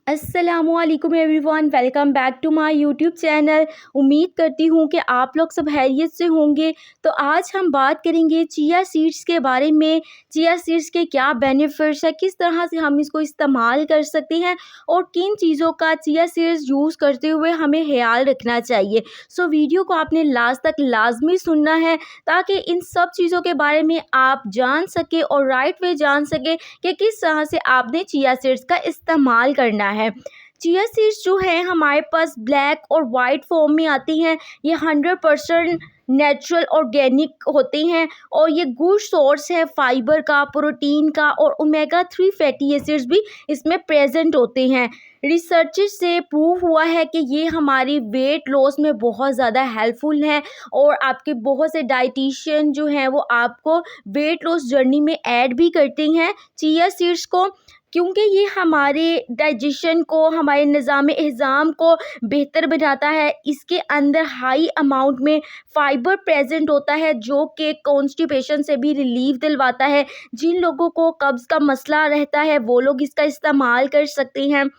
अस्सलामुअलैकुम everyone, welcome back to my YouTube channel. उम्मीद करती हूँ कि आप लोग सब खैरियत से होंगे। तो आज हम बात करेंगे चिया सीड्स के बारे में। चिया सीड्स के क्या बेनिफिट्स है, किस तरह से हम इसको इस्तेमाल कर सकते हैं और किन चीज़ों का चिया सीड्स यूज़ करते हुए हमें ख्याल रखना चाहिए। सो वीडियो को आपने लास्ट तक लाजमी सुनना है ताकि इन सब चीज़ों के बारे में आप जान सके और राइट वे जान सके कि किस तरह से आपने चिया सीड्स का इस्तेमाल करना है। चिया सीड्स जो है हमारे पास ब्लैक और वाइट फॉर्म में आती हैं। ये 100% नेचुरल ऑर्गेनिक होते हैं और ये गुड सोर्स है फाइबर का, प्रोटीन का और ओमेगा 3 फैटी एसिड्स भी इसमें प्रेजेंट होते हैं। रिसर्च से प्रूव हुआ है कि ये हमारी वेट लॉस में बहुत ज़्यादा हेल्पफुल है और आपके बहुत से डाइटिशियन जो हैं वो आपको वेट लॉस जर्नी में ऐड भी करते हैं चिया सीड्स को, क्योंकि ये हमारे डाइजेशन को, हमारे निज़ाम-ए-हज़ाम को बेहतर बनाता है। इसके अंदर हाई अमाउंट में फाइबर प्रेजेंट होता है जो कि कॉन्स्टिपेशन से भी रिलीफ दिलवाता है। जिन लोगों को कब्ज़ का मसला रहता है वो लोग इसका इस्तेमाल कर सकते हैं।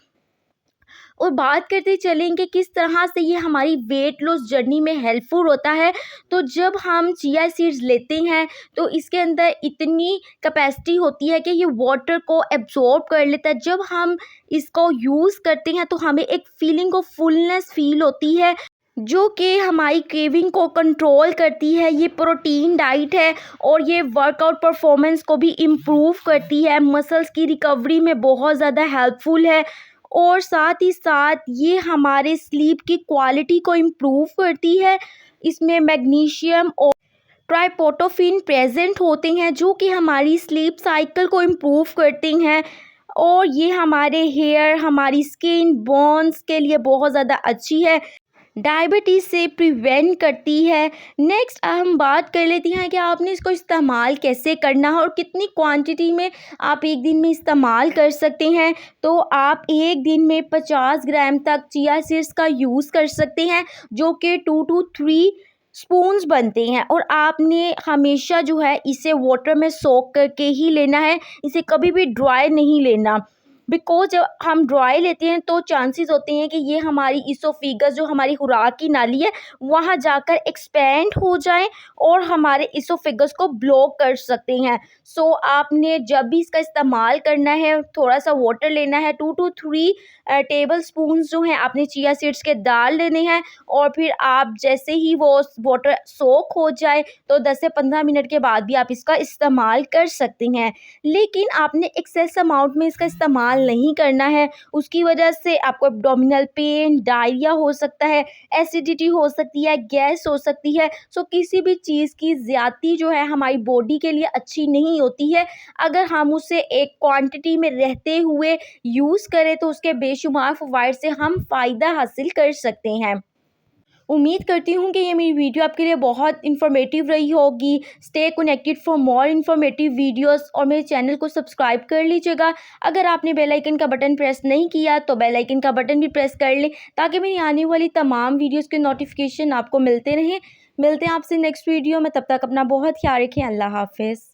और बात करते चलेंगे किस तरह से ये हमारी वेट लॉस जर्नी में हेल्पफुल होता है। तो जब हम चिया सीड्स लेते हैं तो इसके अंदर इतनी कैपेसिटी होती है कि ये वाटर को एब्जॉर्ब कर लेता है। जब हम इसको यूज़ करते हैं तो हमें एक फीलिंग ऑफ फुलनेस फील होती है जो कि हमारी क्रेविंग को कंट्रोल करती है। ये प्रोटीन डाइट है और ये वर्कआउट परफॉर्मेंस को भी इम्प्रूव करती है, मसल्स की रिकवरी में बहुत ज़्यादा हेल्पफुल है और साथ ही साथ ये हमारे स्लीप की क्वालिटी को इम्प्रूव करती है। इसमें मैग्नीशियम और ट्राइपोटोफिन प्रेजेंट होते हैं जो कि हमारी स्लीप साइकिल को इम्प्रूव करते हैं और ये हमारे हेयर, हमारी स्किन, बोन्स के लिए बहुत ज़्यादा अच्छी है। डायबिटीज़ से प्रिवेंट करती है। नेक्स्ट हम बात कर लेते हैं कि आपने इसको इस्तेमाल कैसे करना है और कितनी क्वांटिटी में आप एक दिन में इस्तेमाल कर सकते हैं। तो आप एक दिन में 50 ग्राम तक चिया सीड्स का यूज़ कर सकते हैं जो कि 2 to 3 स्पून्स बनते हैं और आपने हमेशा जो है इसे वाटर में सोक करके ही लेना है। इसे कभी भी ड्राई नहीं लेना, बिकॉज जब हम ड्राई लेते हैं तो चांसेस होते हैं कि ये हमारी इसोफिगस जो हमारी खुराक की नाली है वहाँ जाकर एक्सपेंड हो जाए और हमारे इसोफिगस को ब्लॉक कर सकते हैं। सो आपने जब भी इसका इस्तेमाल करना है थोड़ा सा वाटर लेना है, 2 to 3 टेबल स्पून जो हैं आपने चिया सीड्स के डाल लेने हैं और फिर आप जैसे ही वो वाटर सोक हो जाए तो 10 से 15 मिनट के बाद भी आप इसका इस्तेमाल कर सकते हैं। लेकिन आपने एक्सेस अमाउंट में इसका इस्तेमाल नहीं करना है। उसकी वजह से आपको एब्डोमिनल पेन, डायरिया हो सकता है, एसिडिटी हो सकती है, गैस हो सकती है। सो किसी भी चीज़ की ज़्यादती जो है हमारी बॉडी के लिए अच्छी नहीं होती है। अगर हम उसे एक क्वांटिटी में रहते हुए यूज़ करें तो उसके बेशुमार फ़वाइद से हम फ़ायदा हासिल कर सकते हैं। उम्मीद करती हूँ कि ये मेरी वीडियो आपके लिए बहुत इन्फॉर्मेटिव रही होगी। Stay connected for more informative videos और मेरे चैनल को सब्सक्राइब कर लीजिएगा। अगर आपने बेल आइकन का बटन प्रेस नहीं किया तो बेल आइकन का बटन भी प्रेस कर लें ताकि मेरी आने वाली तमाम वीडियोस के नोटिफिकेशन आपको मिलते रहें। मिलते हैं आपसे नेक्स्ट वीडियो में, तब तक अपना बहुत ख्याल रखें। अल्लाह हाफिज़।